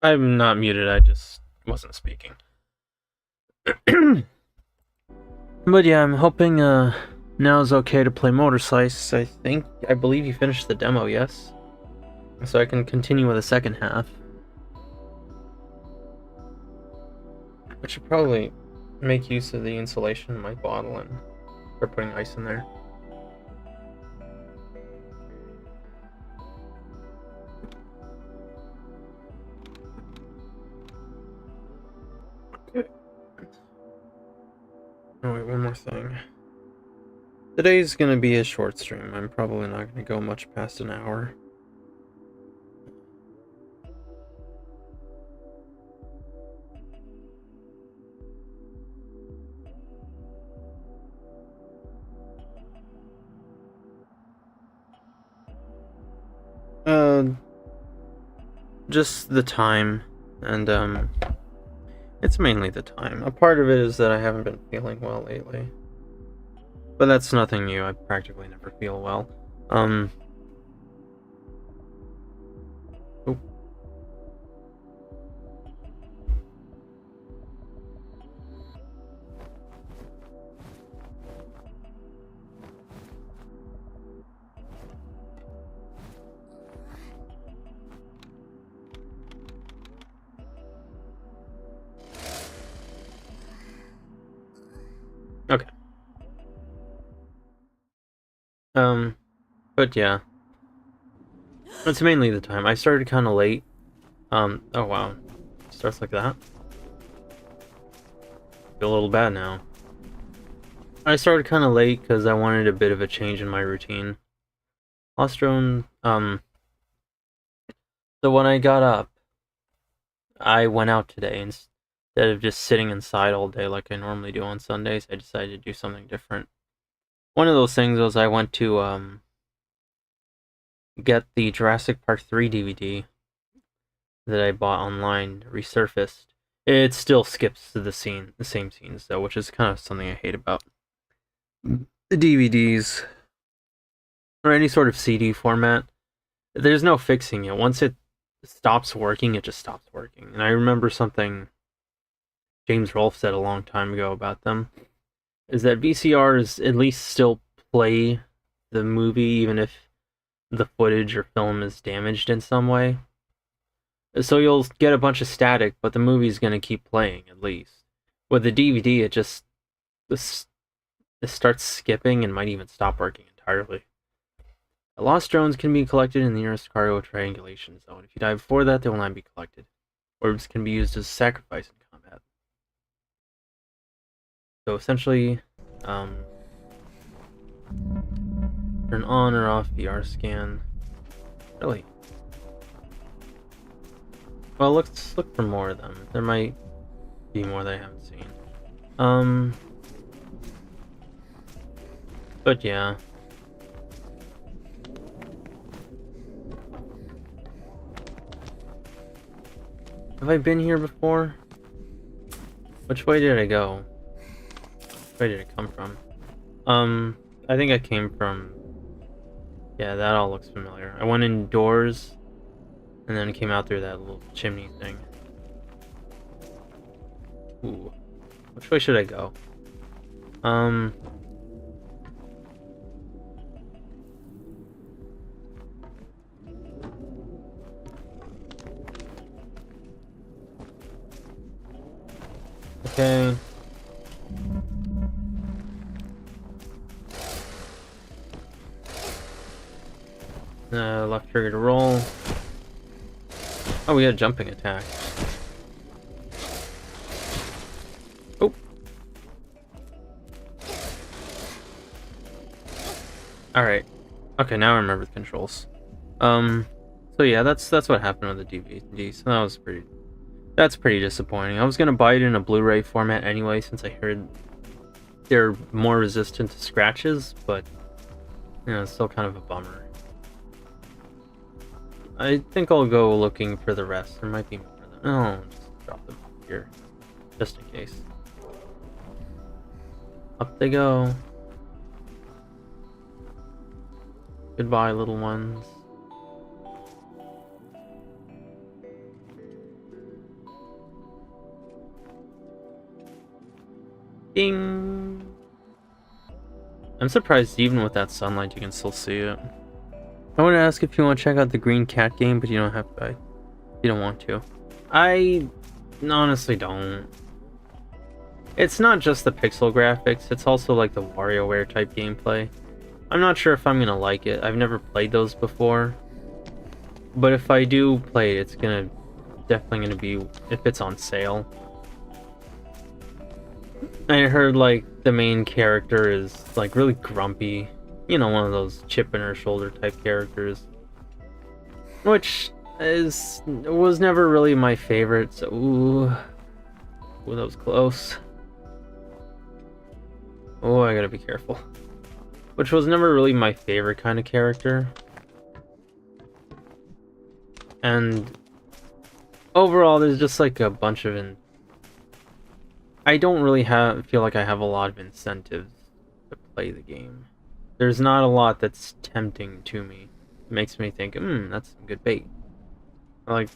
I'm not muted, I just wasn't speaking. But yeah, I'm hoping now is okay to play Motorslice. I believe you finished the demo, yes? So I can continue with the second half. I should probably make use of the insulation in my bottle and start putting ice in there. Okay. Oh wait, one more thing. Today's gonna be a short stream. I'm probably not gonna go much past an hour. Uh, just the time, and it's mainly the time. A part of it is that I haven't been feeling well lately. But that's nothing new. I practically never feel well. Oh. Okay. But yeah. It's mainly the time. I started kind of late. Oh wow. Starts like that. Feel a little bad now. I started kind of late because I wanted a bit of a change in my routine. Ostrone, so when I got up, I went out today instead of just sitting inside all day like I normally do on Sundays. I decided to do something different. One of those things was I went to get the Jurassic Park 3 DVD that I bought online resurfaced. It still skips to the same scenes though, which is kind of something I hate about the DVDs or any sort of CD format. There's no fixing it. Once it stops working, it just stops working. And I remember something James Rolfe said a long time ago about them, is that VCRs at least still play the movie even if the footage or film is damaged in some way. So you'll get a bunch of static, but the movie's going to keep playing at least. With the DVD, it starts skipping and might even stop working entirely. Lost drones can be collected in the nearest cargo triangulation zone. If you die before that, they will not be collected. Orbs can be used as sacrifice in combat. So essentially, turn on or off VR scan. Really? Well, let's look for more of them. There might be more that I haven't seen. But yeah. Have I been here before? Which way did I go? Which way did it come from? I think I came from... Yeah, that all looks familiar. I went indoors, and then came out through that little chimney thing. Ooh. Which way should I go? Okay. Left trigger to roll. Oh, we had a jumping attack. Oh. Alright. Okay, now I remember the controls. So yeah, that's what happened with the DVD. So that's pretty disappointing. I was gonna buy it in a Blu-ray format anyway, since I heard they're more resistant to scratches, but it's still kind of a bummer. I think I'll go looking for the rest. There might be more of them. Oh, just drop them here, just in case. Up they go. Goodbye, little ones. Ding! I'm surprised even with that sunlight you can still see it. I want to ask if you want to check out the Green Cat game, but you don't have to. You don't want to. I honestly don't. It's not just the pixel graphics, it's also like the WarioWare type gameplay. I'm not sure if I'm gonna like it. I've never played those before. But if I do play it, it's definitely gonna be if it's on sale. I heard like the main character is like really grumpy. You know, one of those chip in her shoulder type characters. Which was never really my favorite, so ooh, that was close. Oh, I gotta be careful. Which was never really my favorite kind of character. And overall, there's just like a bunch of I don't really feel like I have a lot of incentives to play the game. There's not a lot that's tempting to me. It makes me think, that's some good bait. Like,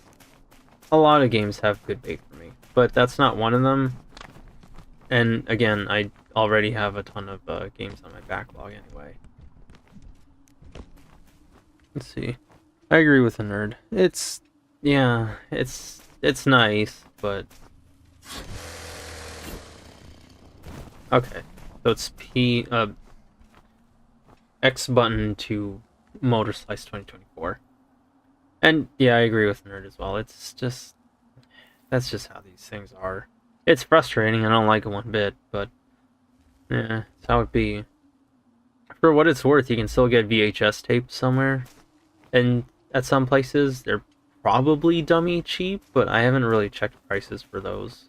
a lot of games have good bait for me, but that's not one of them. And again, I already have a ton of games on my backlog anyway. Let's see. I agree with the nerd. It's nice, but okay. So it's X button to Motorslice 2024. And yeah, I agree with nerd as well. That's just how these things are. It's frustrating. I don't like it one bit, but yeah, it's how it be. For what it's worth, you can still get VHS tapes somewhere, and at some places they're probably dummy cheap, but I haven't really checked prices for those.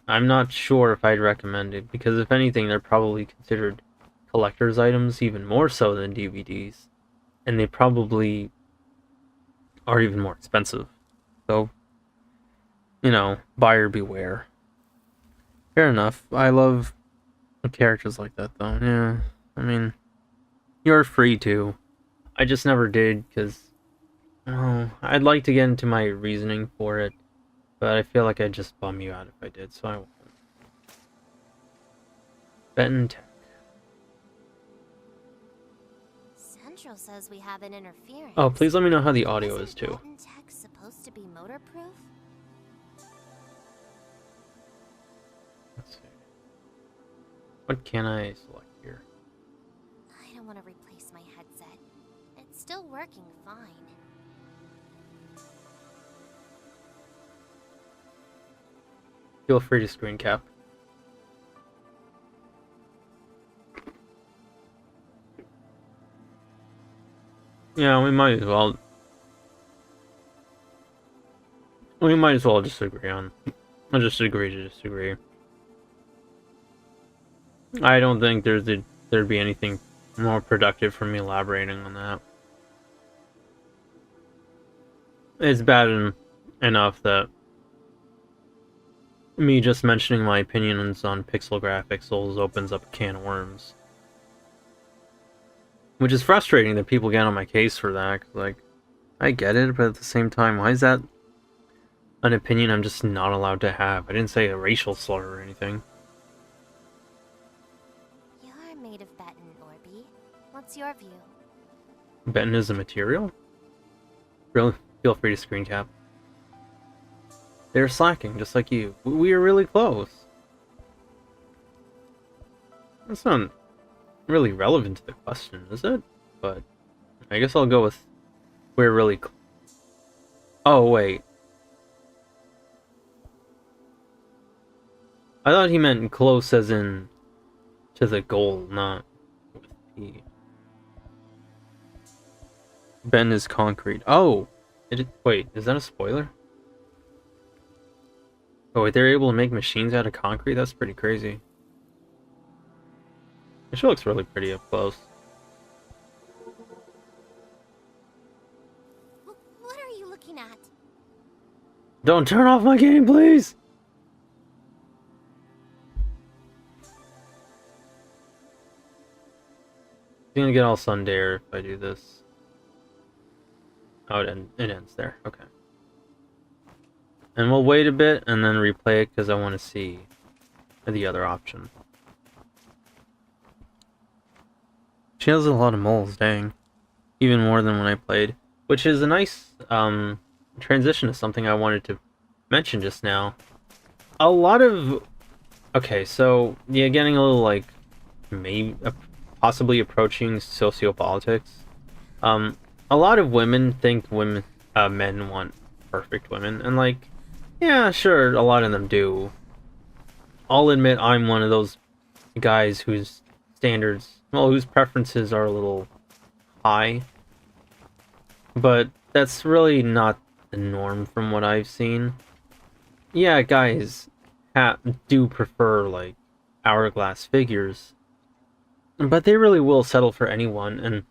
I'm not sure if I'd recommend it, because if anything, they're probably considered collector's items even more so than DVDs, and they probably are even more expensive. So, you know, buyer beware. Fair enough. I love characters like that, though. Yeah, I mean, you're free to. I just never did, because I'd like to get into my reasoning for it, but I feel like I'd just bum you out if I did, so I won't. Benton Tech. Central says we have an interference. Oh, please let me know how the audio is, too. Benton Tech supposed to be motor-proof? Let's see. What can I select here? I don't want to replace my headset. It's still working fine. Feel free to screen cap. Yeah, we might as well. We might as well disagree on. I'll just agree to disagree. I don't think there'd be anything more productive for me elaborating on that. It's bad enough that me just mentioning my opinions on pixel graphics opens up a can of worms. Which is frustrating that people get on my case for that. 'Cause, like, I get it, but at the same time, why is that an opinion I'm just not allowed to have? I didn't say a racial slur or anything. You're made of Benton, Orby. What's your view? Benton is a material? Really? Feel free to screen cap. They're slacking, just like you. We are really close. That's not really relevant to the question, is it? But I guess I'll go with we're really oh, wait. I thought he meant close as in to the goal, not with P. Ben is concrete. Oh! Wait, is that a spoiler? Oh, wait, they're able to make machines out of concrete? That's pretty crazy. It sure looks really pretty up close. What are you looking at? Don't turn off my game, please! It's gonna get all Sundare if I do this. Oh, it ends there. Okay. And we'll wait a bit and then replay it because I want to see the other option. She has a lot of moles, dang. Even more than when I played. Which is a nice transition to something I wanted to mention just now. A lot of... Okay, so, yeah, getting a little, like, maybe possibly approaching sociopolitics. A lot of women think men want perfect women, and, like, yeah, sure, a lot of them do. I'll admit I'm one of those guys whose whose preferences are a little high. But that's really not the norm from what I've seen. Yeah, guys do prefer, like, hourglass figures. But they really will settle for anyone, and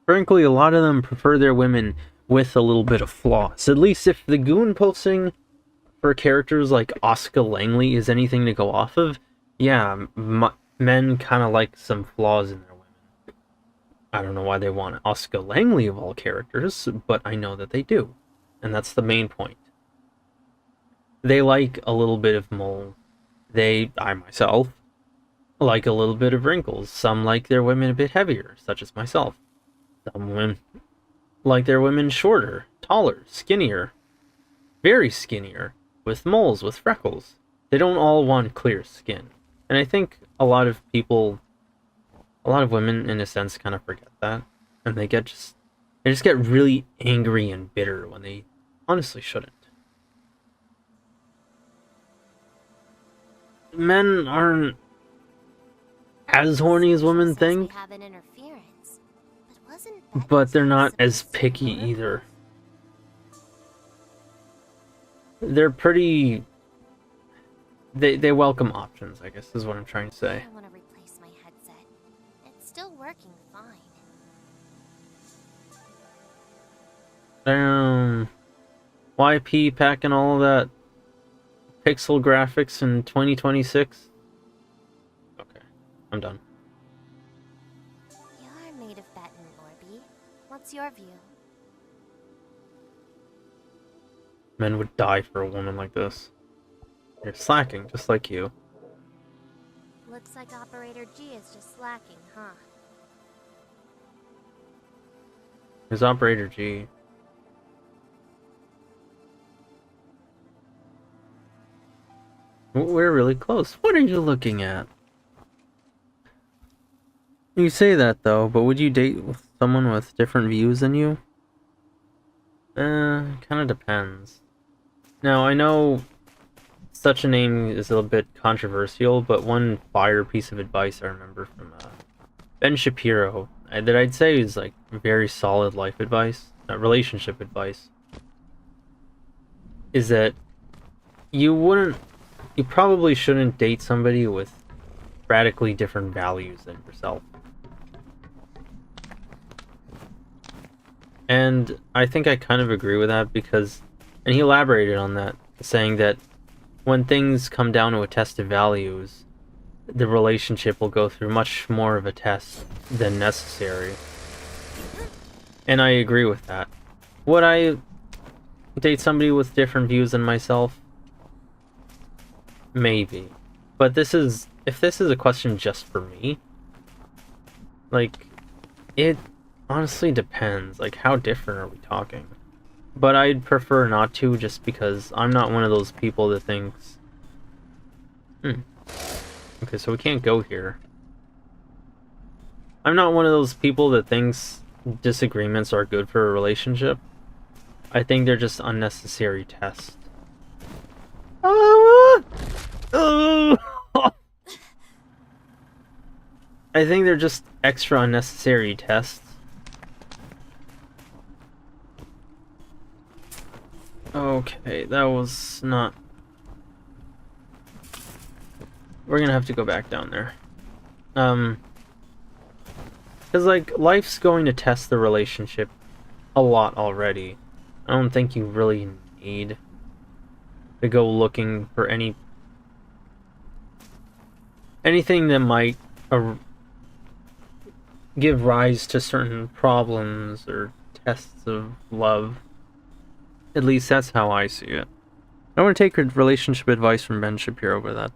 frankly, a lot of them prefer their women with a little bit of flaws. At least if the goon posting for characters like Oscar Langley is anything to go off of, yeah, men kind of like some flaws in their women. I don't know why they want Oscar Langley of all characters, but I know that they do. And that's the main point. They like a little bit of mole. I myself, like a little bit of wrinkles. Some like their women a bit heavier, such as myself. Some women like their women shorter, taller, skinnier, very skinnier, with moles, with freckles. They don't all want clear skin. And I think a lot of women, in a sense, kind of forget that. And they just get really angry and bitter when they honestly shouldn't. Men aren't as horny as women think, but they're not as picky either. They're pretty... They welcome options, I guess, is what I'm trying to say. I want to replace my headset. It's still working fine. YP packing all of that pixel graphics in 2026? Okay, I'm done. You're made of Baton, Orby. What's your view? Men would die for a woman like this. You're slacking, just like you. Looks like Operator G is just slacking, huh? Who's Operator G? We're really close. What are you looking at? You say that though, but would you date with someone with different views than you? Kind of depends. Now, I know such a name is a little bit controversial, but one fire piece of advice I remember from Ben Shapiro that I'd say is like very solid life advice, relationship advice, is that you probably shouldn't date somebody with radically different values than yourself. And I think I kind of agree with that because, and he elaborated on that, saying that when things come down to a test of values, the relationship will go through much more of a test than necessary. And I agree with that. Would I date somebody with different views than myself? Maybe. But if this is a question just for me, like, it honestly depends. Like, how different are we talking? But I'd prefer not to, just because I'm not one of those people that thinks... Okay, so we can't go here. I'm not one of those people that thinks disagreements are good for a relationship. I think they're just unnecessary tests. I think they're just extra unnecessary tests. Okay, that was not... We're gonna have to go back down there. Because, like, life's going to test the relationship a lot already. I don't think you really need to go looking for anything that might give rise to certain problems or tests of love. At least that's how I see it. I want to take relationship advice from Ben Shapiro with that.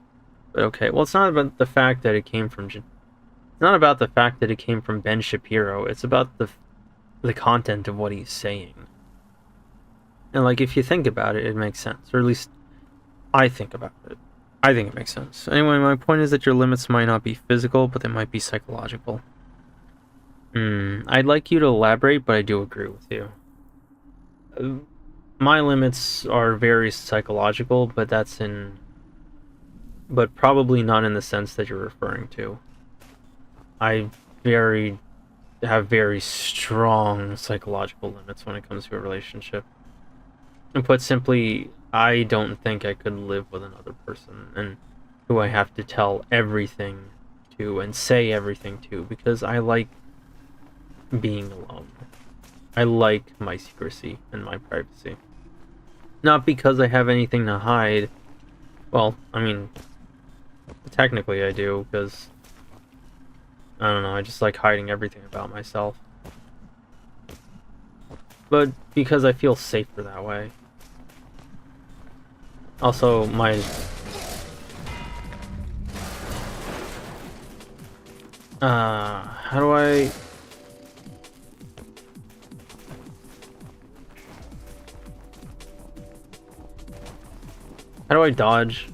But okay, well, it's not about the fact that it came from. It's not about the fact that it came from Ben Shapiro. It's about the content of what he's saying. And like, if you think about it, it makes sense, or at least I think about it. I think it makes sense. Anyway, my point is that your limits might not be physical, but they might be psychological. I'd like you to elaborate, but I do agree with you. My limits are very psychological, but but probably not in the sense that you're referring to. I have very strong psychological limits when it comes to a relationship. And put simply, I don't think I could live with another person and who I have to tell everything to and say everything to, because I like being alone. I like my secrecy and my privacy. Not because I have anything to hide. Well, I mean, technically I do, because I don't know, I just like hiding everything about myself. But because I feel safer that way. Also, how do I... How do I dodge?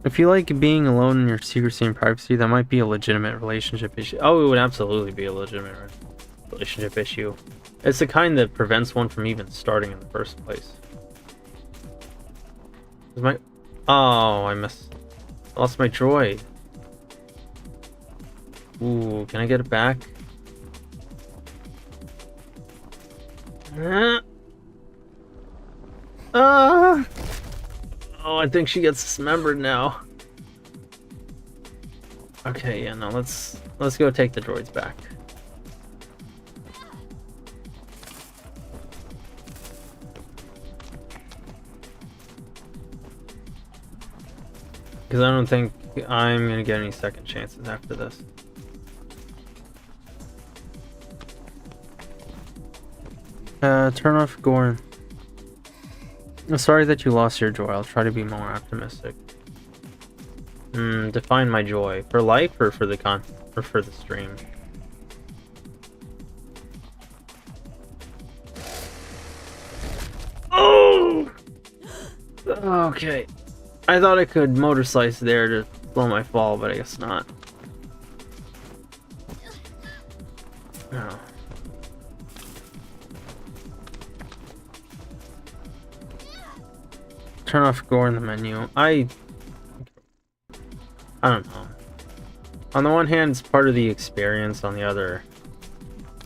If you like being alone in your secrecy and privacy, that might be a legitimate relationship issue. Oh, it would absolutely be a legitimate relationship issue. It's the kind that prevents one from even starting in the first place. Is my... Oh, I lost my droid. Ooh, can I get it back? Oh, I think she gets dismembered now. Okay, yeah, no, let's go take the droids back. Because I don't think I'm gonna get any second chances after this. Turn off Gorn. I'm sorry that you lost your joy. I'll try to be more optimistic. Define my joy. For life or for the stream? Oh! Okay. I thought I could Motorslice there to slow my fall, but I guess not. Oh. Turn off Gore in the menu. I don't know. On the one hand, it's part of the experience. On the other,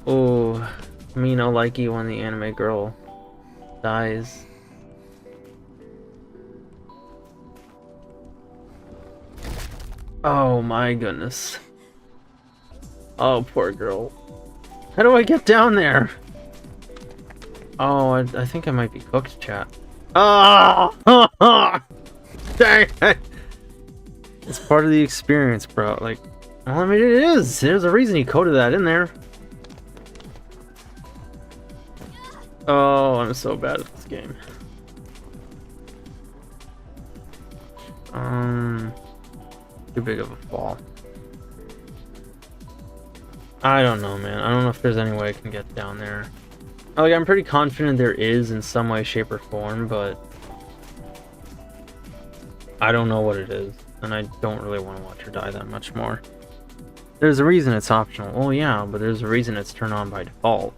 oh, me no likey when the anime girl dies. Oh my goodness. Oh, poor girl. How do I get down there? Oh, I think I might be cooked, chat. Oh! Dang it! It's part of the experience, bro. Like, well, I mean, it is. There's a reason he coded that in there. Oh, I'm so bad at this game. Too big of a fall. I don't know, man. I don't know if there's any way I can get down there. Like, I'm pretty confident there is in some way, shape, or form, but I don't know what it is, and I don't really want to watch her die that much more. There's a reason it's optional. Oh yeah, but there's a reason it's turned on by default.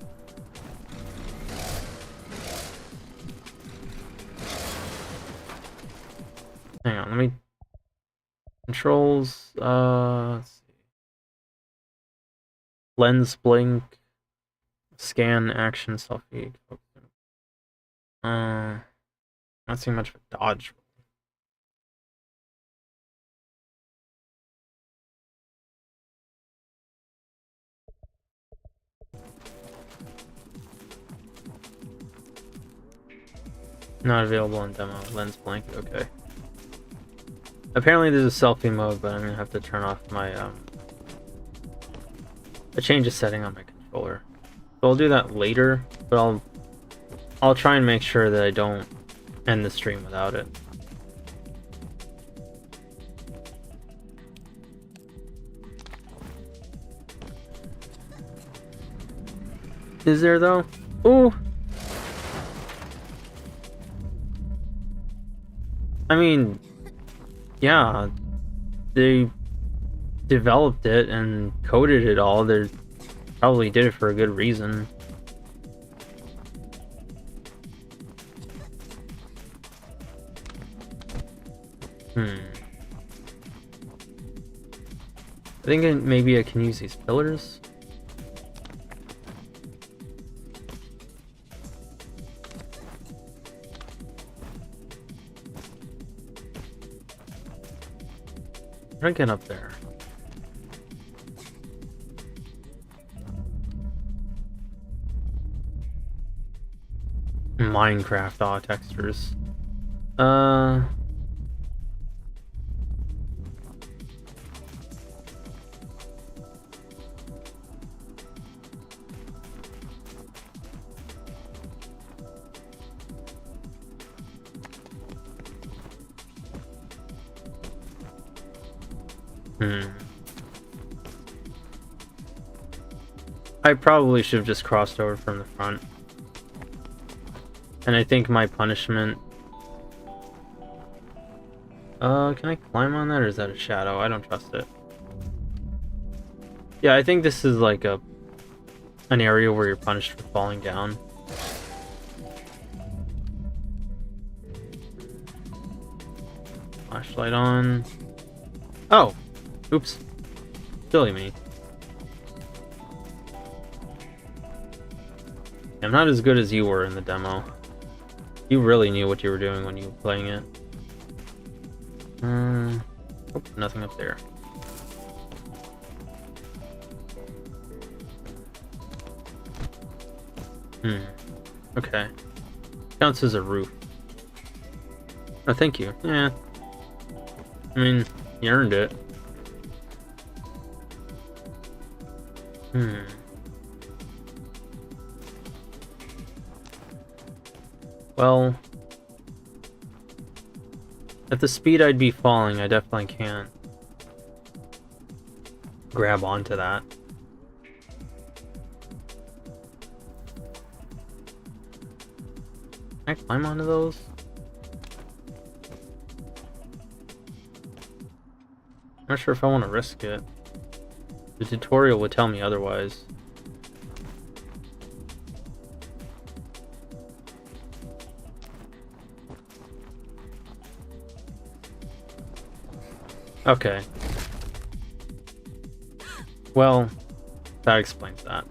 Hang on, let me... Controls, let's see. Lens blink, scan, action, selfie. Not seeing much of a dodge. Not available in demo. Lens blank, okay. Apparently there's a selfie mode, but I'm gonna have to turn off my a change of setting on my controller. So I'll do that later, but I'll try and make sure that I don't end the stream without it. Is there though? Ooh. I mean, yeah, they developed it and coded it all. They probably did it for a good reason. I think maybe I can use these pillars. How do I get up there? Minecraft awe textures. I probably should have just crossed over from the front. And I think my punishment... can I climb on that, or is that a shadow? I don't trust it. Yeah, I think this is like an area where you're punished for falling down. Flashlight on. Oh! Oops. Silly me. I'm not as good as you were in the demo. You really knew what you were doing when you were playing it. Oh, nothing up there. Okay. Counts as a roof. Oh, thank you. Yeah. I mean, you earned it. Well, at the speed I'd be falling, I definitely can't grab onto that. Can I climb onto those? I'm not sure if I want to risk it. The tutorial would tell me otherwise. Okay. Well, that explains that.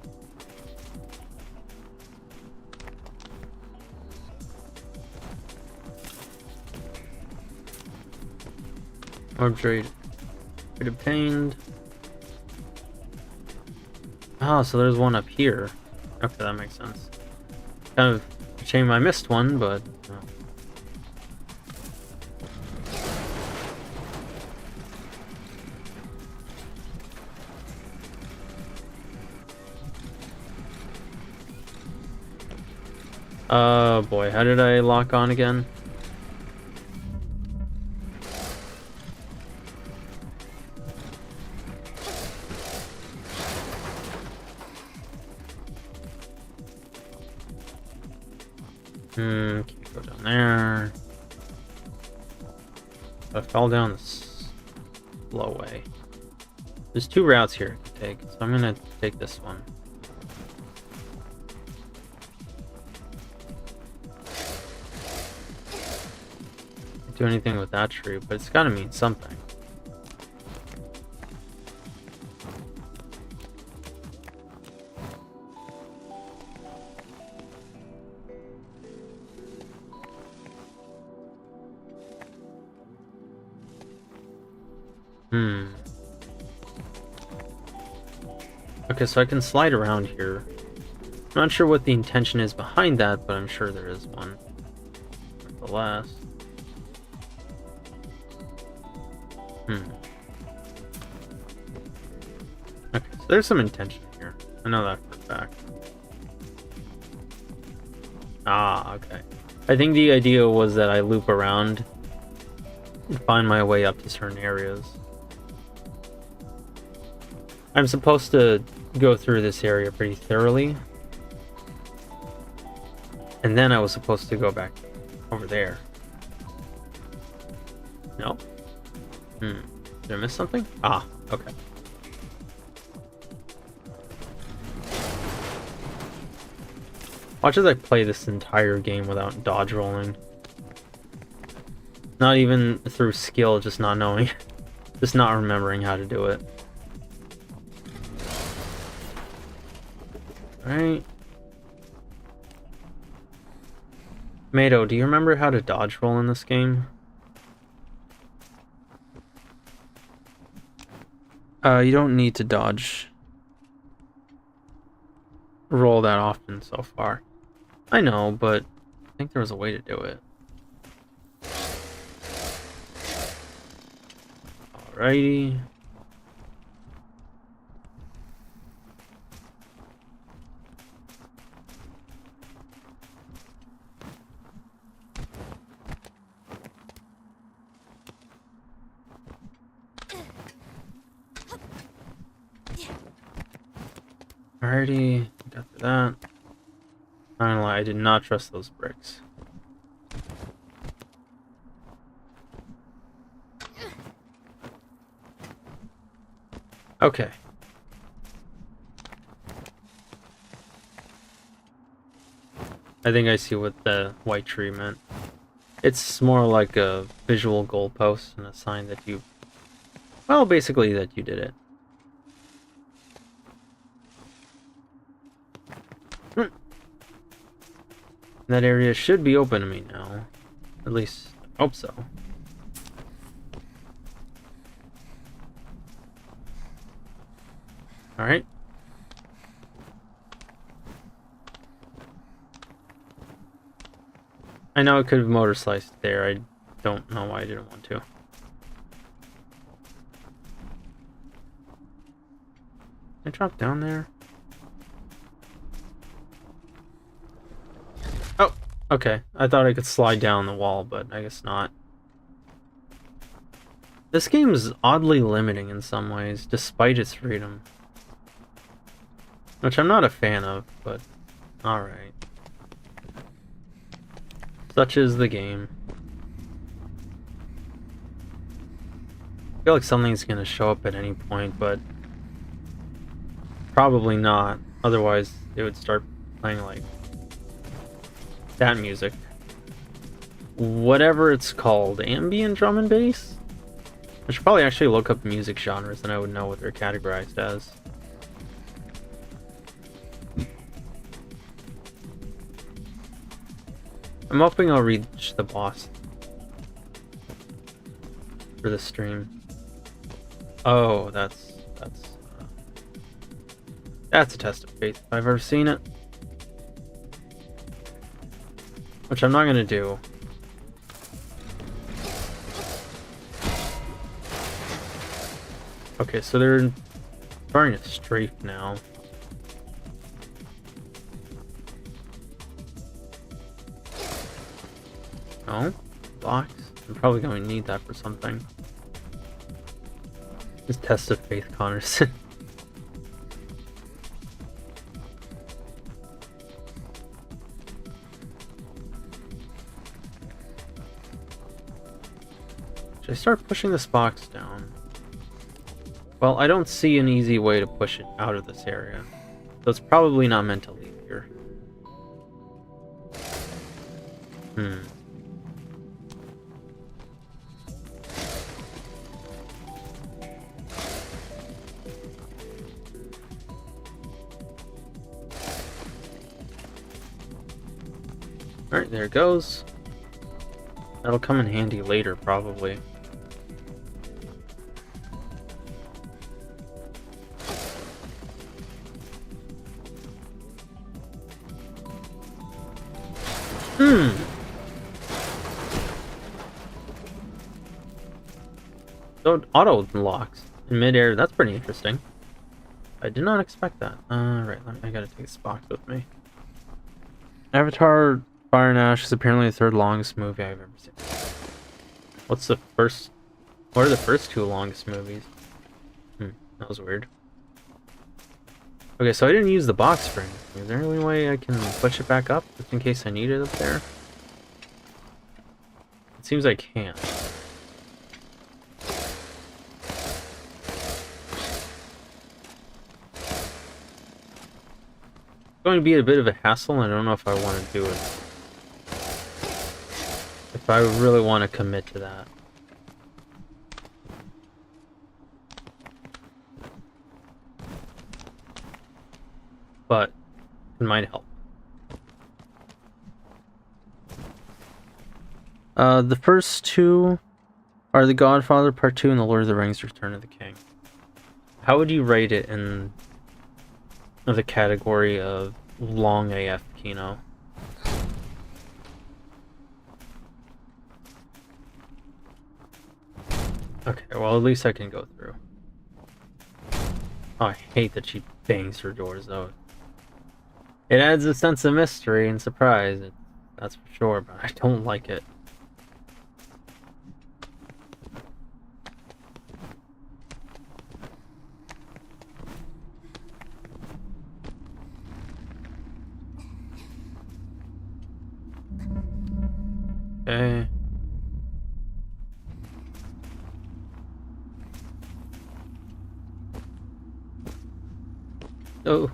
Orb trade obtained. Oh, so there's one up here. Okay, that makes sense. Kind of a shame I missed one, but... Oh boy, how did I lock on again? Can't go down there. I fell down the slow way. There's two routes here to take, so I'm gonna take this one. Can't do anything with that tree, but it's gotta mean something. Okay, so I can slide around here. I'm not sure what the intention is behind that, but I'm sure there is one. Nevertheless. Okay, so there's some intention here. I know that for a fact. Ah, okay. I think the idea was that I loop around and find my way up to certain areas. I'm supposed to go through this area pretty thoroughly, And then I was supposed to go back over there. No? Did I miss something? Ah, okay. Watch as I play this entire game without dodge rolling. Not even through skill, just not knowing. Just not remembering how to do it. Alright. Mato, do you remember how to dodge roll in this game? You don't need to dodge roll that often so far. I know, but I think there was a way to do it. Alrighty. Alrighty, got through that. Not gonna lie, I did not trust those bricks. Okay. I think I see what the white tree meant. It's more like a visual goalpost and a sign that you... Well, basically that you did it. That area should be open to me now. At least, I hope so. Alright. I know I could have motorsliced there. I don't know why I didn't want to. Can I drop down there? Oh, okay. I thought I could slide down the wall, but I guess not. This game is oddly limiting in some ways, despite its freedom. Which I'm not a fan of, but alright. Such is the game. I feel like something's gonna show up at any point, but probably not. Otherwise, it would start playing like that music. Whatever it's called, ambient drum and bass? I should probably actually look up music genres and I would know what they're categorized as. I'm hoping I'll reach the boss for the stream. Oh, that's a test of faith if I've ever seen it. Which I'm not gonna do. Okay, so they're starting to strafe now. No? Blocks? I'm probably going to need that for something. Just test of faith, Connorson. Should I start pushing this box down? Well, I don't see an easy way to push it out of this area. So it's probably not meant to leave here. Alright, there it goes. That'll come in handy later, probably. So it auto locks in midair. That's pretty interesting. I did not expect that. Right, I gotta take this box with me. Avatar Fire and Ash is apparently the third longest movie I've ever seen. What's the first? What are the first two longest movies? That was weird. Okay, so I didn't use the box for anything. Is there any way I can push it back up just in case I need it up there? It seems I can't. It's going to be a bit of a hassle, and I don't know if I want to do it. If I really want to commit to that. But it might help. The first two are The Godfather Part 2 and The Lord of the Rings Return of the King. How would you rate it in the category of long AF Kino? Okay, well at least I can go through. Oh, I hate that she bangs her doors though. It adds a sense of mystery and surprise, that's for sure, but I don't like it. Okay. Oh.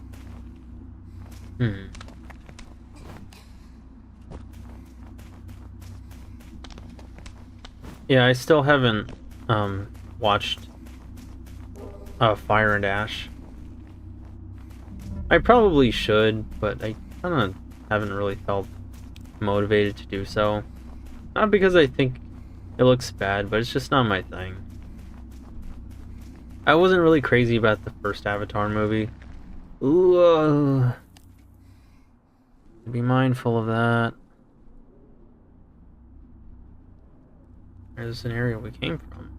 Yeah, I still haven't watched Fire and Ash. I probably should, but I kind of haven't really felt motivated to do so. Not because I think it looks bad, but it's just not my thing. I wasn't really crazy about the first Avatar movie. Ooh, be mindful of that. There's an area we came from.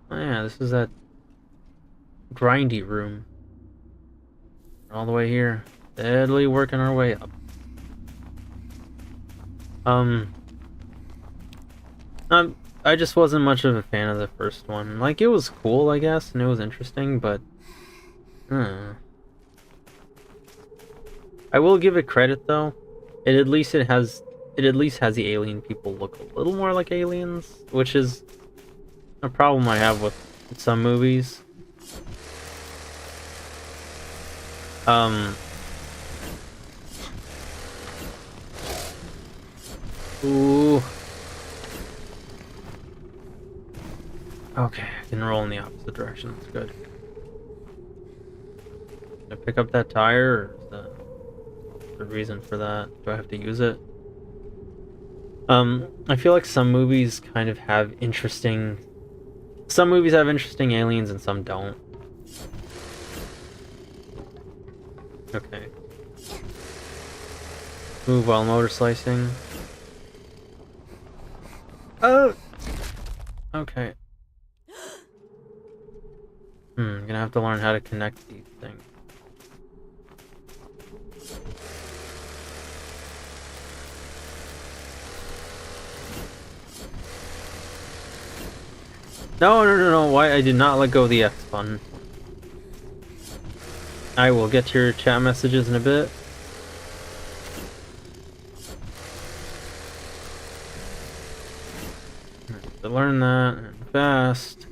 Oh yeah, this is that grindy room. All the way here. Steadily working our way up. I just wasn't much of a fan of the first one. Like, it was cool, I guess, and it was interesting, but I will give it credit though. It at least has the alien people look a little more like aliens, which is a problem I have with some movies. Ooh. Okay, I can roll in the opposite direction. That's good. Did I pick up that tire, or is that the reason for that? Do I have to use it? I feel like some movies kind of have interesting... Some movies have interesting aliens and some don't. Okay. Move while motor slicing. Oh! Okay. I'm gonna have to learn how to connect these things. No, why? I did not let go of the X button. I will get to your chat messages in a bit. To learn that fast.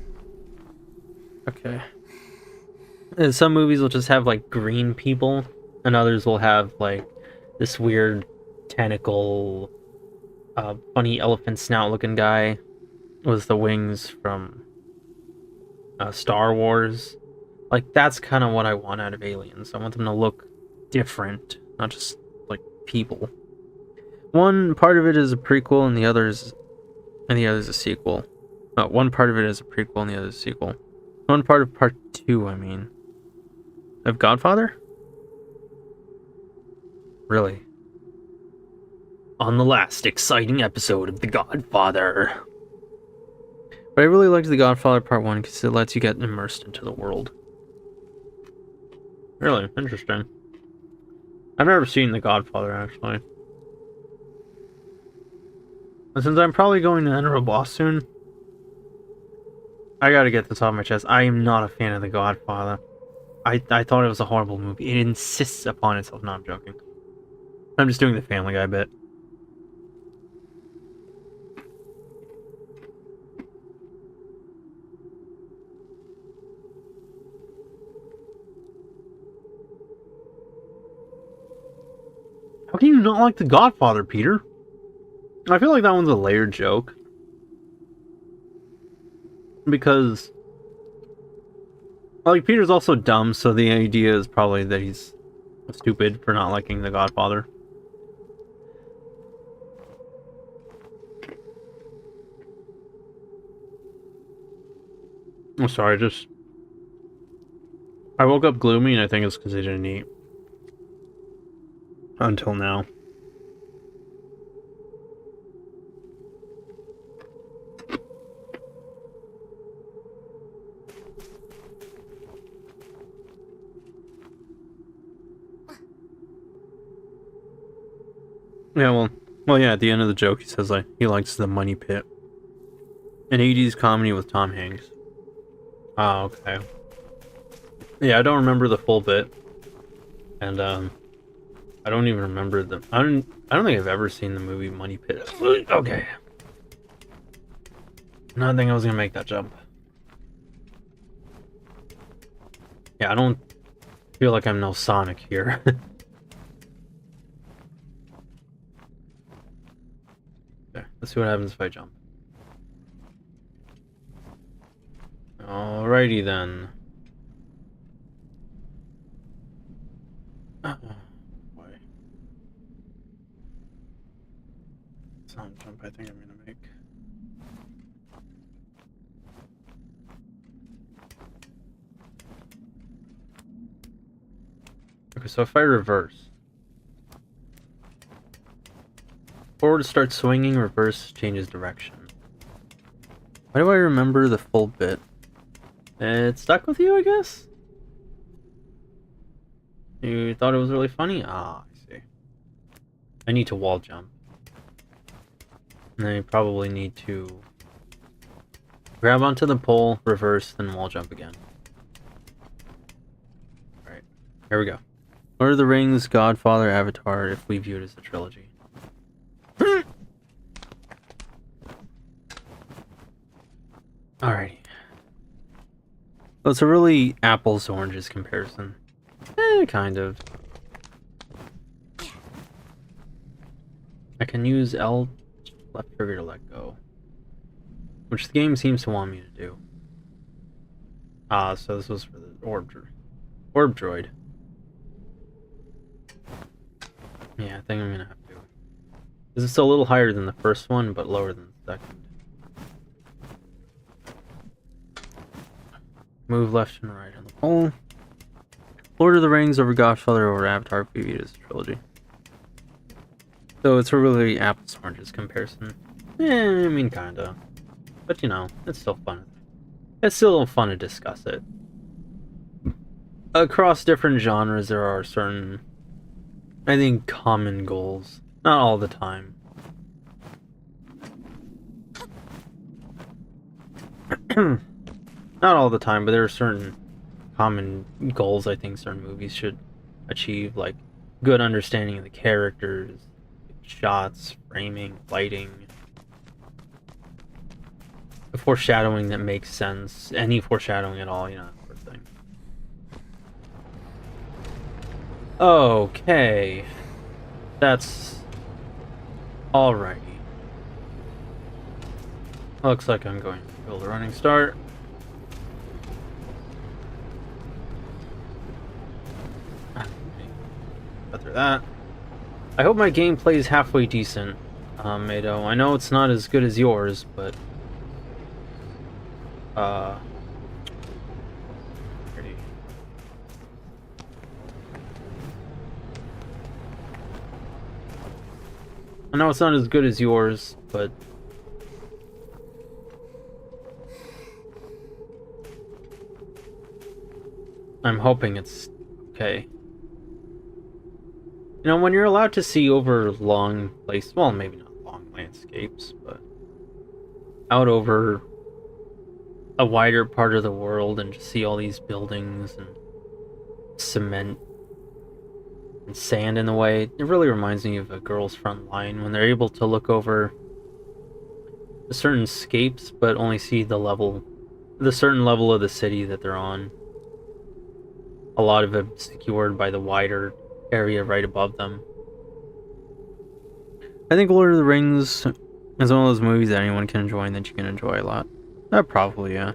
Okay. And some movies will just have like green people, and others will have like this weird tentacle, funny elephant snout looking guy with the wings from Star Wars. Like, that's kind of what I want out of aliens. I want them to look different, not just like people. One part of it is a prequel, and the other is a sequel. One part of it is a prequel, and the other is a sequel. One part of part 2, I mean. Of Godfather? Really? On the last exciting episode of The Godfather. But I really liked The Godfather Part 1 because it lets you get immersed into the world. Really? Interesting. I've never seen The Godfather, actually. And since I'm probably going to enter a boss soon, I gotta get this off my chest. I am not a fan of The Godfather. I thought it was a horrible movie. It insists upon itself. No, I'm joking. I'm just doing the Family Guy bit. How can you not like The Godfather, Peter? I feel like that one's a layered joke. Because, like, Peter's also dumb, so the idea is probably that he's stupid for not liking The Godfather. I'm sorry, I woke up gloomy, and I think it's because I didn't eat. Until now. Yeah, well, yeah, at the end of the joke, he says, like, he likes The Money Pit. An 80s comedy with Tom Hanks. Oh, okay. Yeah, I don't remember the full bit. And, I don't even remember I don't think I've ever seen the movie Money Pit. Okay. No, I think I was gonna make that jump. Yeah, I don't feel like I'm no Sonic here. Okay, let's see what happens if I jump. Alrighty then. Boy. It's not a jump I think I'm gonna make. Okay, so if I reverse. Forward starts swinging, reverse changes direction. Why do I remember the full bit? It stuck with you, I guess? You thought it was really funny? Ah, I see. I need to wall jump. And I probably need to grab onto the pole, reverse, then wall jump again. Alright, here we go. Lord of the Rings, Godfather, Avatar, if we view it as a trilogy. Alrighty. So it's a really apples to oranges comparison. Kind of. I can use L left trigger to let go. Which the game seems to want me to do. Ah, so this was for the orb droid. Yeah, I think I'm gonna have to. This is a little higher than the first one, but lower than the second. Move left and right on the pole. Lord of the Rings over Godfather over Avatar PvP is a trilogy. So it's a really apples to oranges comparison. I mean, kinda. But you know, it's still fun. It's still fun to discuss it. Across different genres, there are certain, I think, common goals. Not all the time. Not all the time, but there are certain common goals I think certain movies should achieve, like good understanding of the characters, shots, framing, lighting, foreshadowing that makes sense, any foreshadowing at all, you know, that sort of thing. Okay. That's alrighty. Looks like I'm going to build a running start. Got through that. I hope my gameplay is halfway decent, Mado. I know it's not as good as yours, but pretty. I know it's not as good as yours, but I'm hoping it's okay. You know, when you're allowed to see over long places, well, maybe not long landscapes, but out over a wider part of the world and just see all these buildings and cement and sand in the way. It really reminds me of a girl's front line when they're able to look over certain scapes but only see the certain level of the city that they're on. A lot of it obscured by the wider area right above them. I think Lord of the Rings is one of those movies that anyone can enjoy and that you can enjoy a lot. Probably, yeah.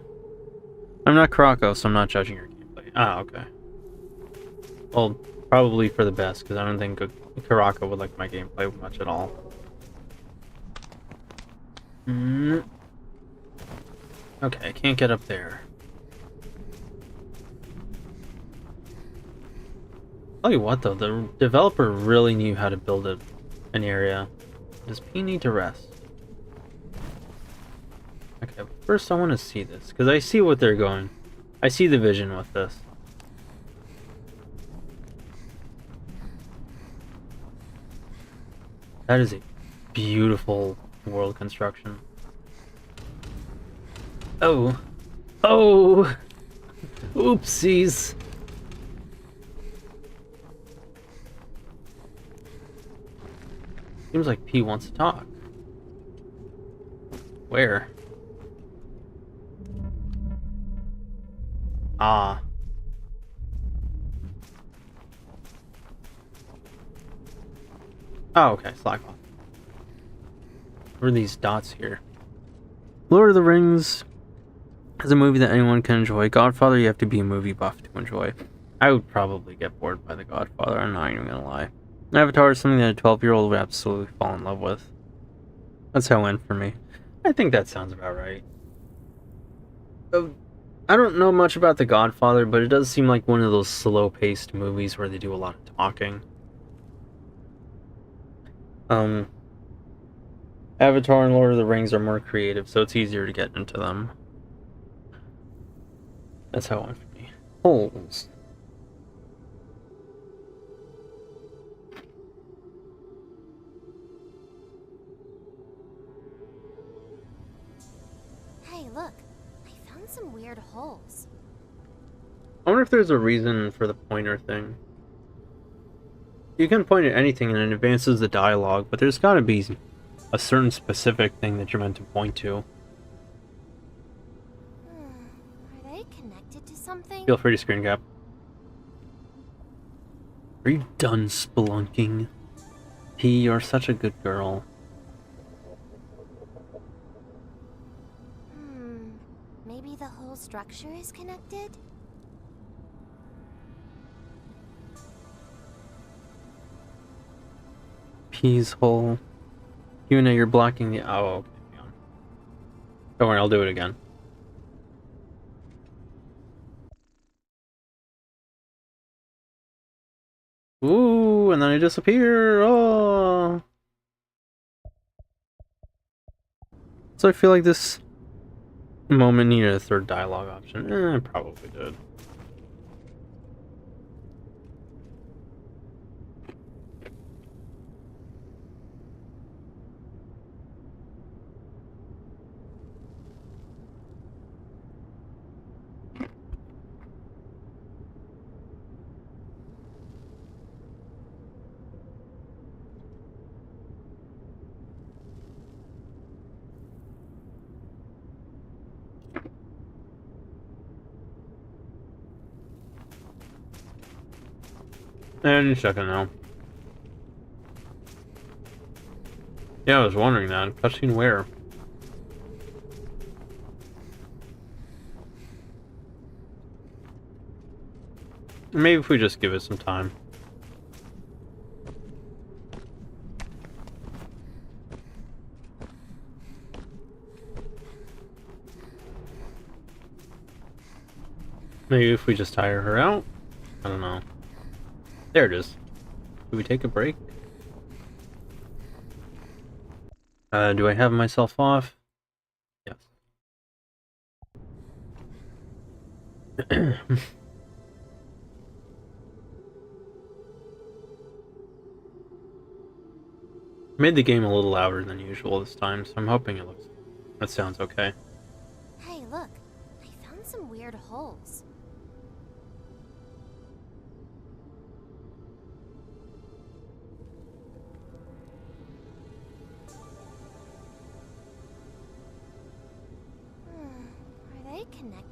I'm not Kurako, so I'm not judging your gameplay. Ah, okay. Well, probably for the best, because I don't think Kurako would like my gameplay much at all. Okay, I can't get up there. Tell you what though, the developer really knew how to build an area. Does P need to rest? Okay, first I want to see this, because I see what they're going. I see the vision with this. That is a beautiful world construction. Oh. Oh! Oopsies! Seems like P wants to talk. Where? Ah. Oh, okay, slack off. What are these dots here? Lord of the Rings is a movie that anyone can enjoy. Godfather, you have to be a movie buff to enjoy. I would probably get bored by The Godfather, I'm not even gonna lie. Avatar is something that a 12-year-old would absolutely fall in love with. That's how it went for me. I think that sounds about right. I don't know much about The Godfather, but it does seem like one of those slow-paced movies where they do a lot of talking. Avatar and Lord of the Rings are more creative, so it's easier to get into them. That's how it went for me. Holes. Hey, look. I found some weird holes. I wonder if there's a reason for the pointer thing. You can point at anything and it advances the dialogue, but there's gotta be a certain specific thing that you're meant to point to. Are they connected to something? Feel free to screen cap. Are you done spelunking? P, you're such a good girl. Maybe the whole structure is connected? P's hole. Yu-nee, you're blocking the... Oh, okay. Don't worry, I'll do it again. Ooh, and then I disappear. Oh. So I feel like this moment needed a third dialogue option. I probably did. And checking now. Yeah, I was wondering that. Cutscene where? Maybe if we just give it some time. Maybe if we just tire her out? I don't know. There it is. Do we take a break? Do I have myself off? Yes. Made the game a little louder than usual this time, so I'm hoping that sounds okay. Hey, look. I found some weird holes.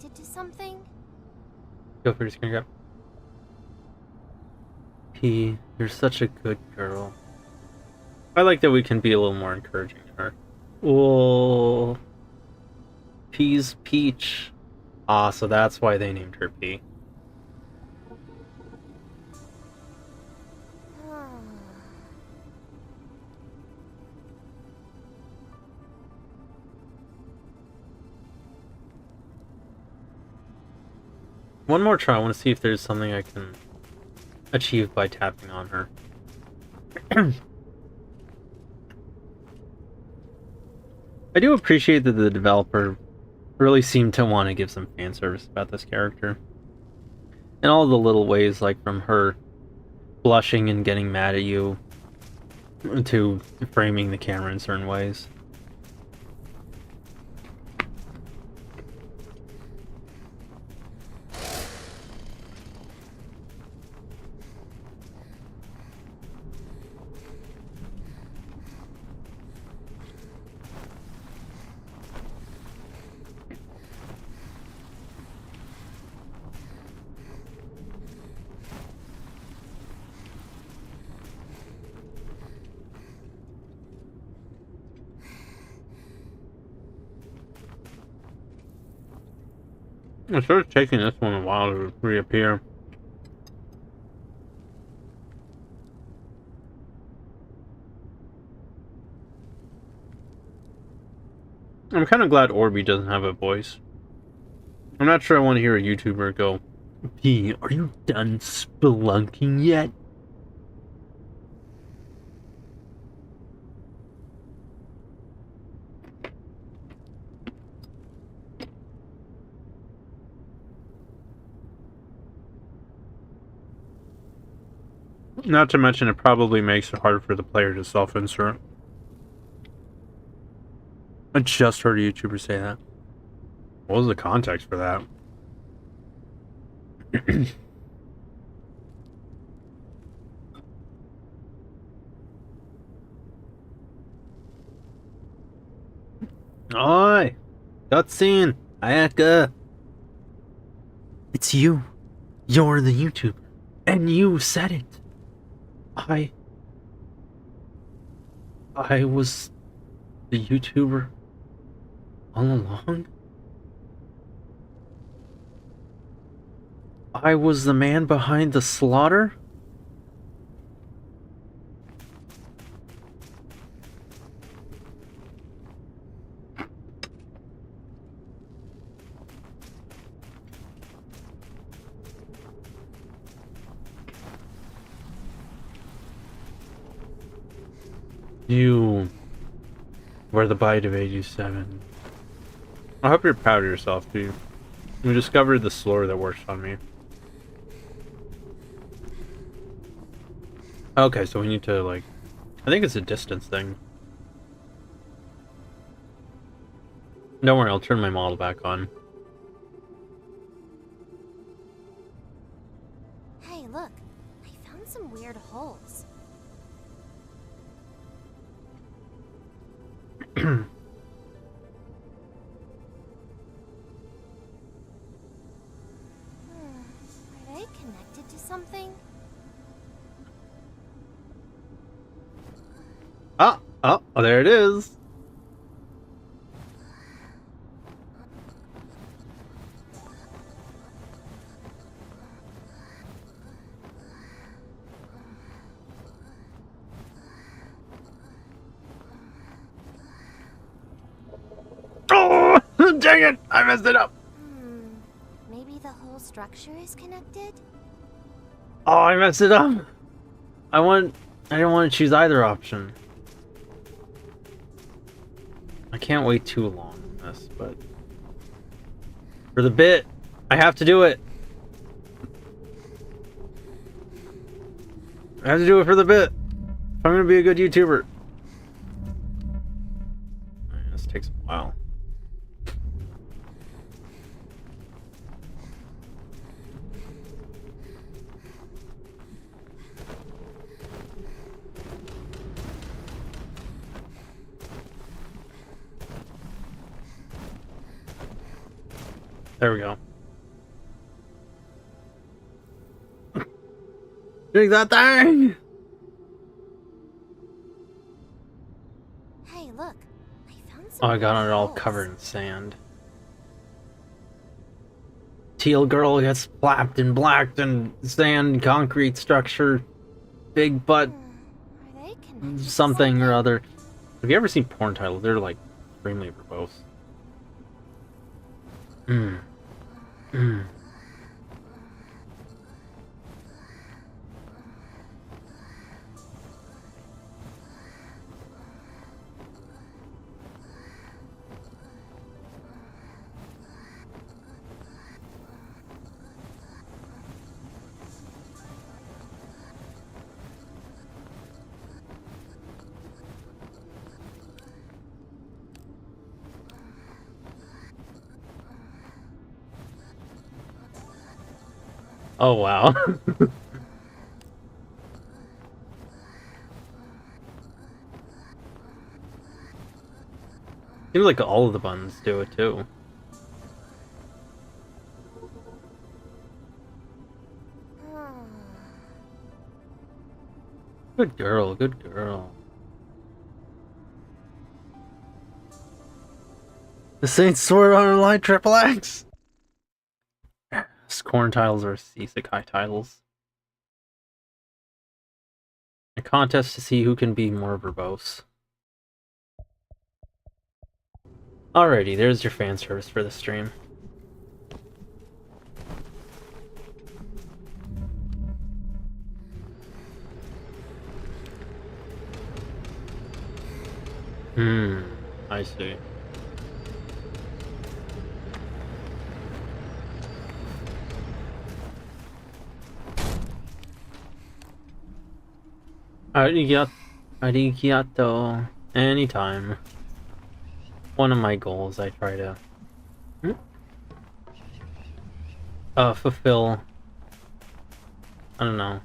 connected to something? Go for your screen grab. P, you're such a good girl. I like that we can be a little more encouraging to her. Oh, P's Peach. Ah, so that's why they named her P. One more try. I want to see if there's something I can achieve by tapping on her. I do appreciate that the developer really seemed to want to give some fan service about this character. And all the little ways, like from her blushing and getting mad at you, to framing the camera in certain ways. It started taking this one a while to reappear. I'm kind of glad Orby doesn't have a voice. I'm not sure I want to hear a YouTuber go, P, are you done spelunking yet? Not to mention, it probably makes it hard for the player to self-insert. I just heard a YouTuber say that. What was the context for that? Oi! Cutscene! Ayaka! It's you. You're the YouTuber. And you said it. I was the YouTuber all along? I was the man behind the slaughter? You were the bite of 87. I hope you're proud of yourself, dude. You discovered the slur that works on me. Okay, so we need to, like... I think it's a distance thing. Don't worry, I'll turn my model back on. Hey, look. I found some weird holes. Are they connected to something? Oh, there it is. Oh, dang it! I messed it up. Maybe the whole structure is connected? Oh, I messed it up. I didn't want to choose either option. I can't wait too long on this, but for the bit, I have to do it. I have to do it for the bit. If I'm gonna be a good YouTuber. Alright, this takes a while. There we go. Drink that thing! Hey, look. I found Oh, some I got it all holes. covered in sand. Teal girl gets slapped and blacked in sand, concrete structure, big butt, Are they connected to something or other. Have you ever seen porn titles? They're like extremely verbose. Mm. Mm. Oh wow. Seems like all of the buttons do it too. Good girl, good girl. The Saints Sword on Line Triple X! Corn titles are isekai titles. A contest to see who can be more verbose. Alrighty, there's your fan service for the stream. I see. Arigato. Anytime. One of my goals I try to fulfill. I don't know.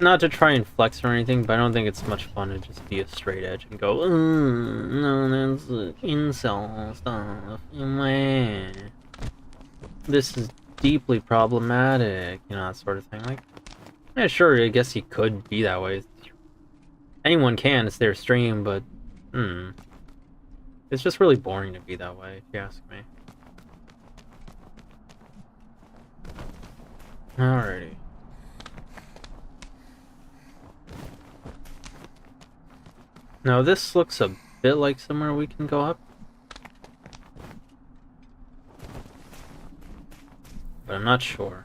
Not to try and flex or anything, but I don't think it's much fun to just be a straight edge and go, no, that's incel stuff. Meh. This is deeply problematic, you know, that sort of thing. Like, yeah, sure, I guess you could be that way. Anyone can, it's their stream, but, it's just really boring to be that way, if you ask me. Alrighty. Now this looks a bit like somewhere we can go up. But I'm not sure.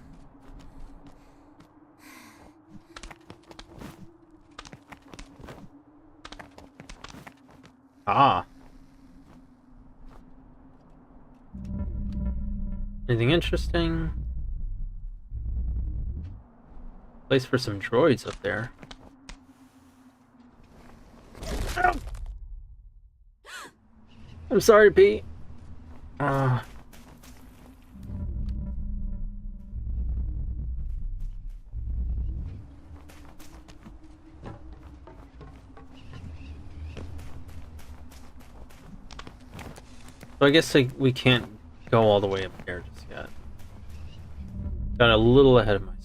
Ah. Anything interesting? Place for some droids up there. Ow. I'm sorry, Pete. So I guess like, we can't go all the way up there just yet. Got a little ahead of myself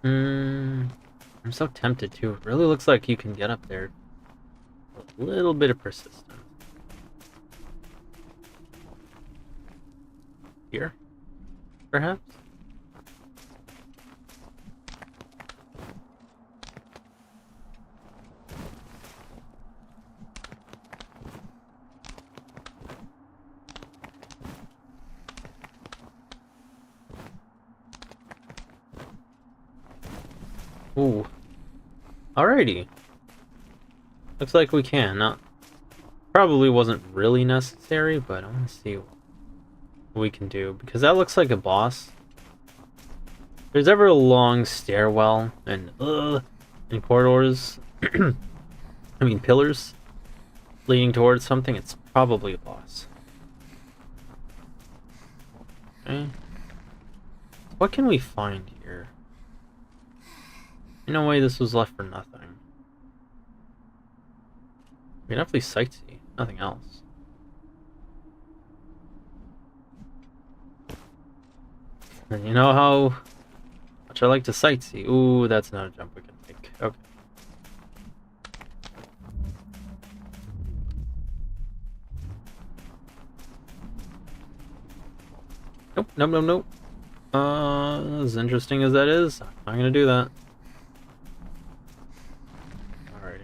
there. I'm so tempted to. It really looks like you can get up there. A little bit of persistence. Here? Perhaps? Ooh. Alrighty. Looks like we can. Not probably wasn't really necessary, but I want to see what we can do because that looks like a boss. If there's ever a long stairwell and corridors, I mean pillars leading towards something, it's probably a boss. Okay. What can we find here? no way this was left for nothing. We can definitely sightsee, nothing else. And you know how much I like to sightsee. Ooh, that's not a jump we can make. Okay. Nope, nope, nope, nope. As interesting as that is, I'm not gonna do that. Alrighty.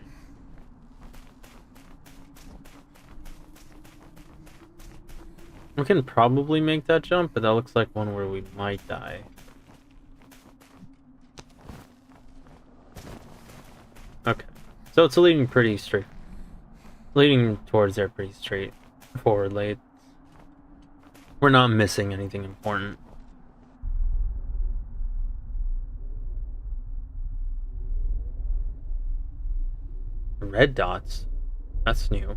We can probably make that jump, but that looks like one where we might die. Okay. So it's leading pretty straight. Leading towards there pretty straight forwardly. We're not missing anything important. Red dots? That's new.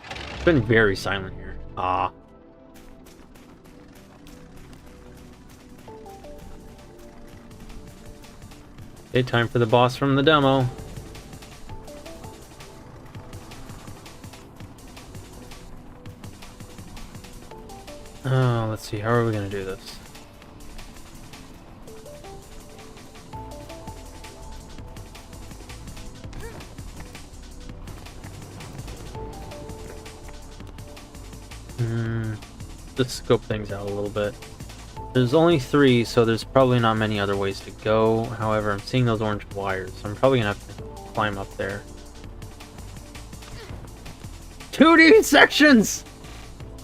It's been very silent here. Ah. Okay, time for the boss from the demo. Oh, let's see, how are we gonna do this? Let's scope things out a little bit. There's only 3, so there's probably not many other ways to go. However, I'm seeing those orange wires, so I'm probably gonna have to climb up there. 2D sections!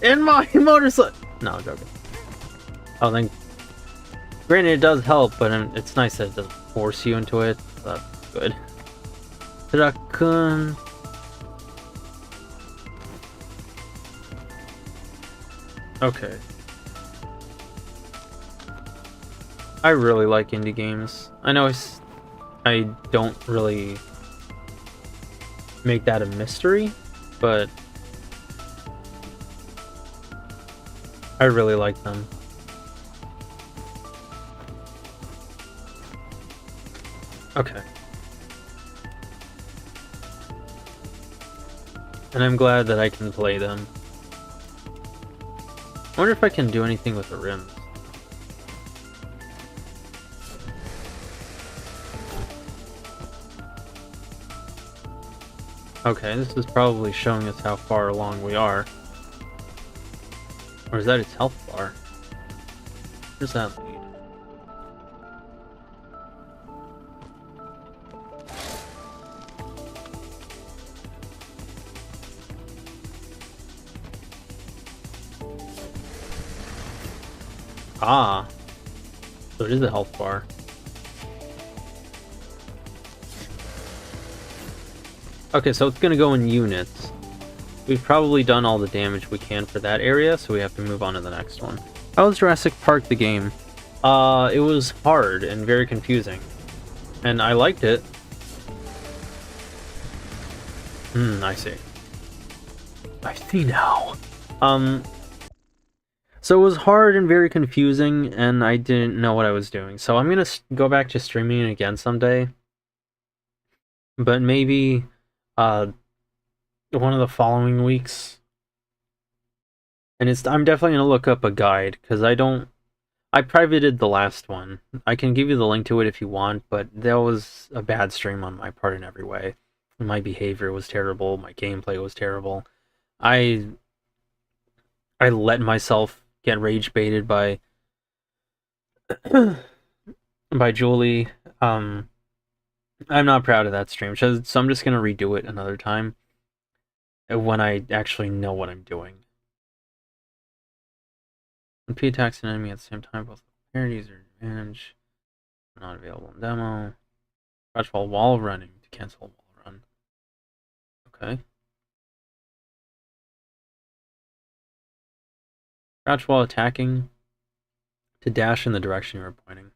In my Motorslice! No, I'm joking. Oh, then... Granted, it does help, but it's nice that it doesn't force you into it. So that's good. Rakun. Okay. I really like indie games. I know I don't really make that a mystery, but I really like them. Okay. And I'm glad that I can play them. I wonder if I can do anything with the rims. Okay, this is probably showing us how far along we are. Or is that its health bar? Where's that lead? Ah, so it is a health bar. Okay, so it's gonna go in units. We've probably done all the damage we can for that area, so we have to move on to the next one. How was Jurassic Park the game? It was hard and very confusing. And I liked it. I see. I see now. So it was hard and very confusing, and I didn't know what I was doing. So I'm gonna go back to streaming it again someday. But maybe, one of the following weeks. And I'm definitely gonna look up a guide, because I privated the last one. I can give you the link to it if you want, but that was a bad stream on my part in every way. My behavior was terrible, my gameplay was terrible. I let myself get rage baited by Julie. I'm not proud of that stream, so I'm just gonna redo it another time when I actually know what I'm doing. When P attacks an enemy at the same time, both parodies or advantage. Not available in demo. Crouch while wall running to cancel a wall run. Okay. Crouch while attacking to dash in the direction you were pointing.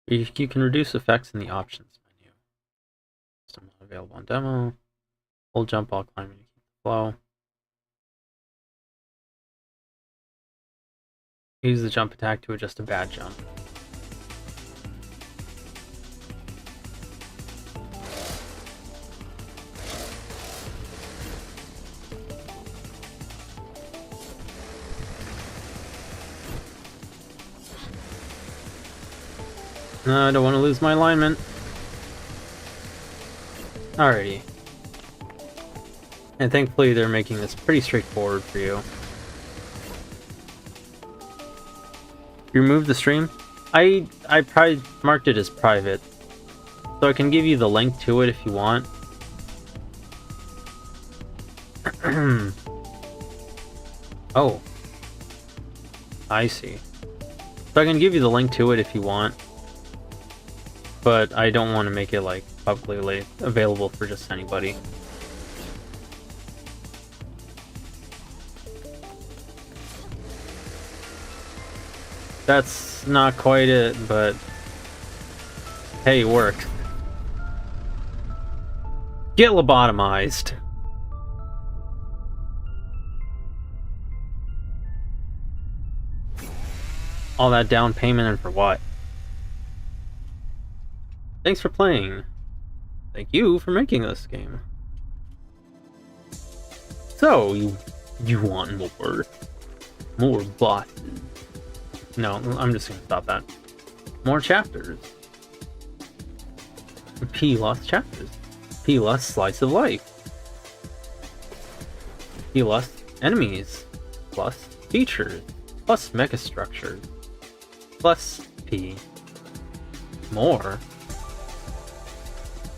You can reduce effects in the options menu. Still not available on demo. Hold jump while climbing to keep the flow. Use the jump attack to adjust a bad jump. No, I don't want to lose my alignment. Alrighty. And thankfully they're making this pretty straightforward for you. You remove the stream? I probably marked it as private. So I can give you the link to it if you want. Oh. I see. So I can give you the link to it if you want. But I don't want to make it like publicly available for just anybody. That's not quite it, but hey, it worked. Get lobotomized. All that down payment and for what? Thanks for playing. Thank you for making this game. So, you want more? More bosses? No, I'm just gonna stop that. More chapters. P lost chapters. P lost slice of life. P lost enemies. Plus features. Plus mecha structures. Plus P. More.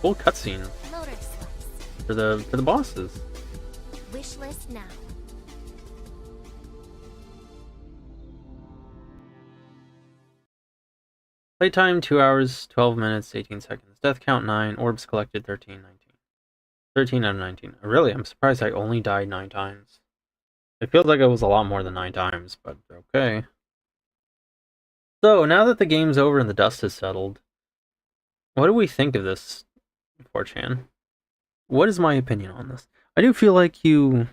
Full cutscene. Motorslice. For the bosses. Wish list now. Playtime 2 hours, 12 minutes, 18 seconds. Death count 9. Orbs collected 13, 19. 13 out of 19. Really, I'm surprised I only died 9 times. It feels like it was a lot more than 9 times, but okay. So, now that the game's over and the dust has settled, what do we think of this, 4chan? What is my opinion on this? I do feel like you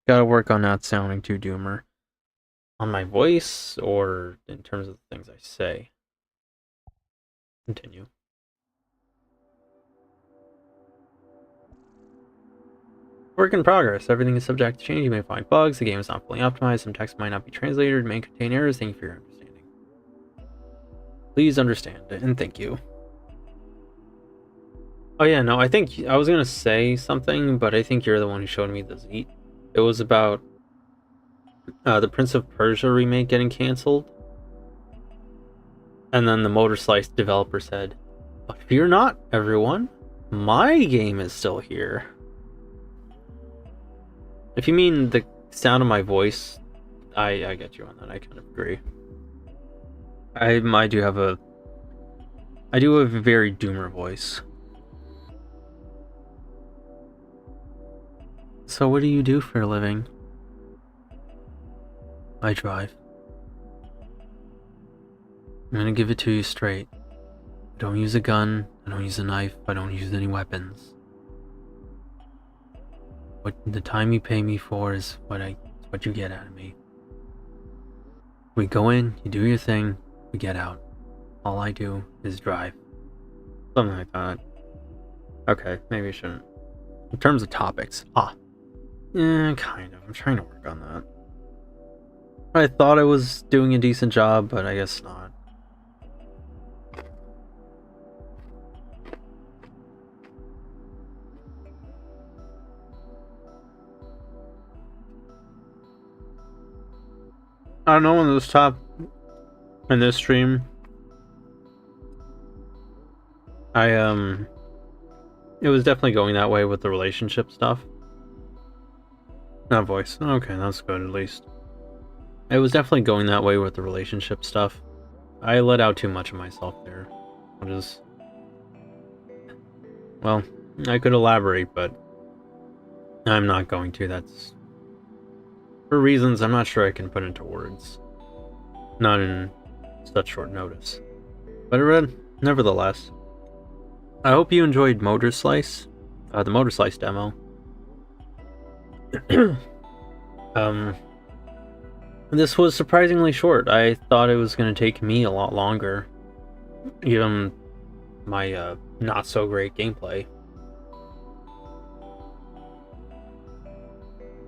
gotta work on not sounding too doomer. On my voice, or in terms of the things I say. Continue. Work in progress. Everything is subject to change. You may find bugs. The game is not fully optimized. Some text might not be translated. It may contain errors. Thank you for your understanding. Please understand and thank you. Oh yeah, no, I think I was gonna say something, but I think you're the one who showed me the Zeet. It was about the Prince of Persia remake getting cancelled. And then the Motorslice developer said, "But fear not, everyone. My game is still here." If you mean the sound of my voice, I get you on that. I kind of agree. I do have a very doomer voice. So what do you do for a living? I drive. I'm gonna give it to you straight. I don't use a gun, I don't use a knife, I don't use any weapons. What the time you pay me for is what you get out of me. We go in, you do your thing, we get out. All I do is drive. Something like that. Okay, maybe I shouldn't. In terms of topics, kind of. I'm trying to work on that. I thought I was doing a decent job, but I guess not. I don't know, in this stream, it was definitely going that way with the relationship stuff. Not voice. Okay, that's good at least. It was definitely going that way with the relationship stuff. I let out too much of myself there. Which is... Well, I could elaborate, but I'm not going to. That's... For reasons I'm not sure I can put into words. Not in such short notice. But nevertheless, I hope you enjoyed Motorslice, the Motorslice demo. This was surprisingly short. I thought it was going to take me a lot longer, given my not so great gameplay.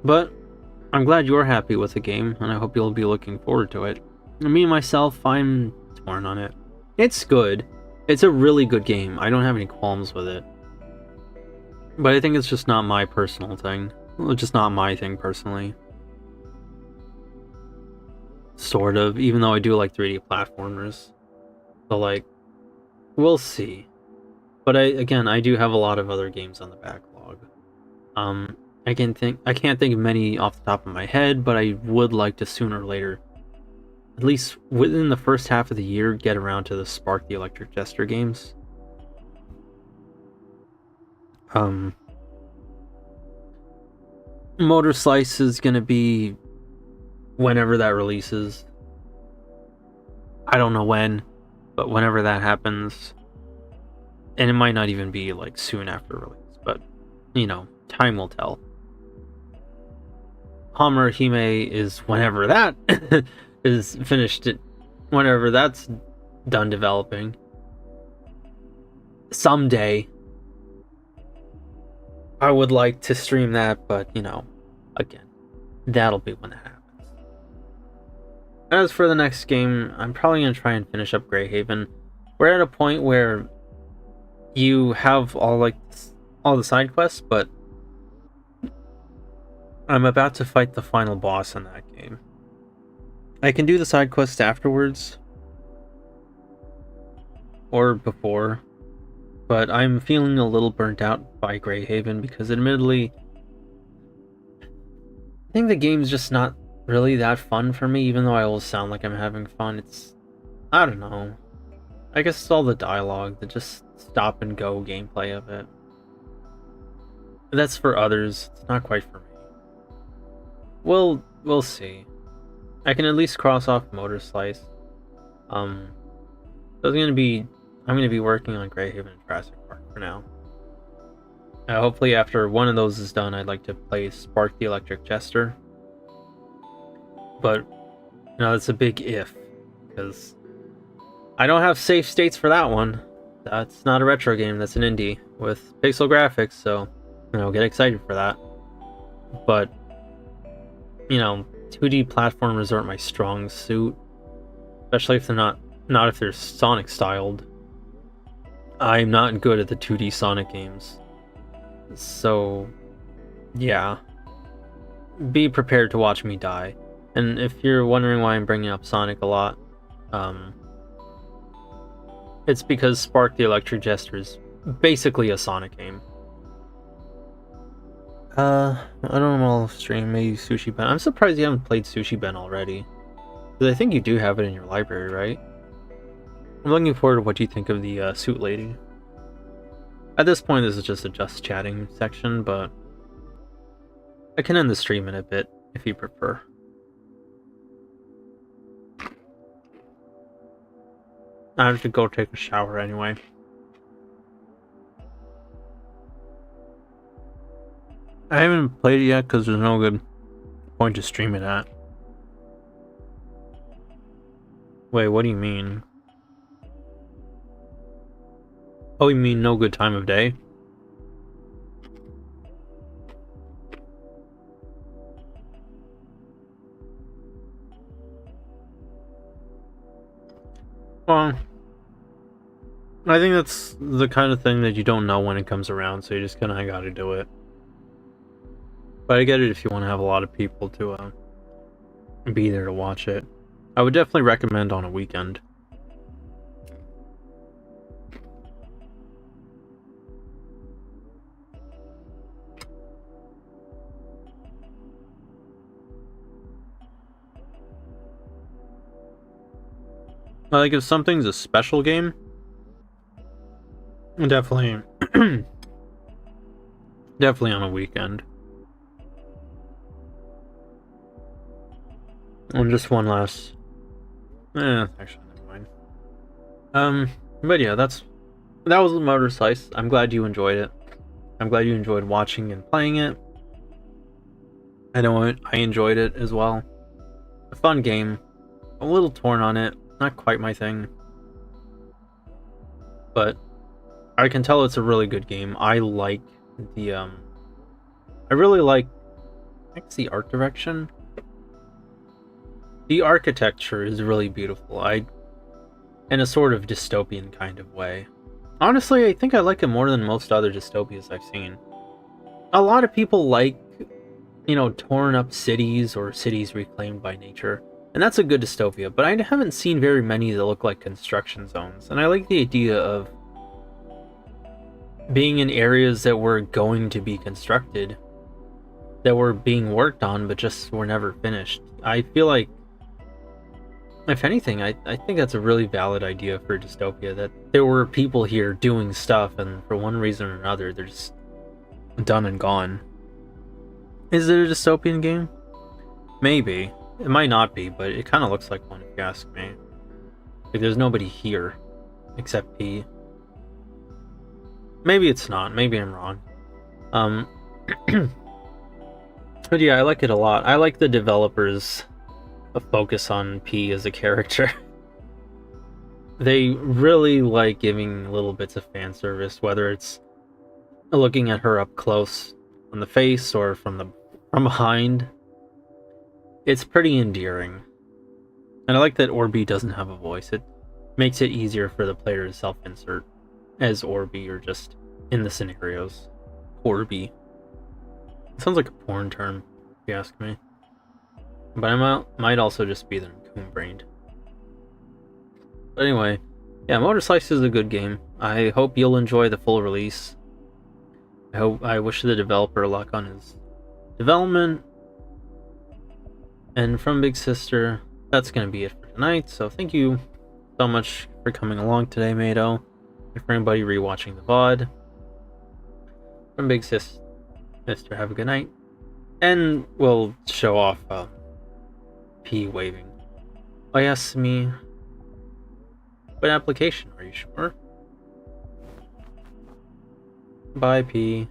But I'm glad you're happy with the game, and I hope you'll be looking forward to it. Me myself, I'm torn on it. It's good. It's a really good game. I don't have any qualms with it. But I think it's just not my personal thing. Well, just not my thing personally. Sort of, even though I do like 3D platformers. So like, we'll see. But I do have a lot of other games on the backlog. I can't think of many off the top of my head, but I would like to sooner or later, at least within the first half of the year, get around to the Spark the Electric Jester games. Motorslice is gonna be whenever that releases. I don't know when, but whenever that happens. And it might not even be like soon after release, but you know, time will tell. Hammer Hime is whenever that is finished, whenever that's done developing. Someday I would like to stream that, but you know, again, that'll be when it happens. As for the next game, I'm probably going to try and finish up Greyhaven. We're at a point where you have all the side quests, but I'm about to fight the final boss in that game. I can do the side quests afterwards or before, but I'm feeling a little burnt out by Greyhaven because admittedly I think the game's just not really that fun for me, even though I always sound like I'm having fun. I don't know. I guess it's all the dialogue, the just stop and go gameplay of it. That's for others, it's not quite for me. We'll see. I can at least cross off Motorslice. So I'm gonna be working on Greyhaven and Jurassic Park for now. Hopefully after one of those is done, I'd like to play Spark the Electric Jester. But, you know, that's a big if, because I don't have safe states for that one. That's not a retro game, that's an indie with pixel graphics, so, you know, get excited for that. But, you know, 2D platformers aren't my strong suit, especially if they're not if they're Sonic styled. I'm not good at the 2D Sonic games. So, yeah. Be prepared to watch me die. And if you're wondering why I'm bringing up Sonic a lot, it's because Spark the Electric Jester is basically a Sonic game. I don't know, stream maybe Sushi Ben. I'm surprised you haven't played Sushi Ben already. Because I think you do have it in your library, right? I'm looking forward to what you think of the suit lady. At this point, this is just a just chatting section, but I can end the stream in a bit if you prefer. I have to go take a shower anyway. I haven't played it yet because there's no good point to stream it at. Wait, what do you mean? Oh, you mean no good time of day? Well, I think that's the kind of thing that you don't know when it comes around, so you just kind of gotta do it. But I get it if you want to have a lot of people to be there to watch it. I would definitely recommend on a weekend. Like, if something's a special game, definitely, definitely on a weekend. And just one last, actually, never mind. But yeah, that was Motorslice. I'm glad you enjoyed it. I'm glad you enjoyed watching and playing it. I know I enjoyed it as well. A fun game. A little torn on it. Not quite my thing. But I can tell it's a really good game. I like the I really like the art direction. The architecture is really beautiful. In a sort of dystopian kind of way. Honestly, I think I like it more than most other dystopias I've seen. A lot of people like, torn up cities or cities reclaimed by nature. And that's a good dystopia, but I haven't seen very many that look like construction zones. And I like the idea of being in areas that were going to be constructed, that were being worked on, but just were never finished. I feel like, if anything, I think that's a really valid idea for dystopia, that there were people here doing stuff, and for one reason or another, they're just done and gone. Is it a dystopian game? Maybe. It might not be, but it kind of looks like one if you ask me. Like, there's nobody here, except P. Maybe it's not. Maybe I'm wrong. But yeah, I like it a lot. I like the developers' focus on P as a character. They really like giving little bits of fan service, whether it's looking at her up close on the face or from behind. It's pretty endearing. And I like that Orby doesn't have a voice. It makes it easier for the player to self-insert as Orby or just in the scenarios. Orby. It sounds like a porn term, if you ask me. But I might also just be that I'm coon-brained. But anyway, yeah, Motorslice is a good game. I hope you'll enjoy the full release. I wish the developer luck on his development. And from Big Sister, that's going to be it for tonight. So thank you so much for coming along today, Mato. And for anybody rewatching the VOD. From Big Sister, have a good night. And we'll show off P waving. Oh, yes, me. What application? Are you sure? Bye, P.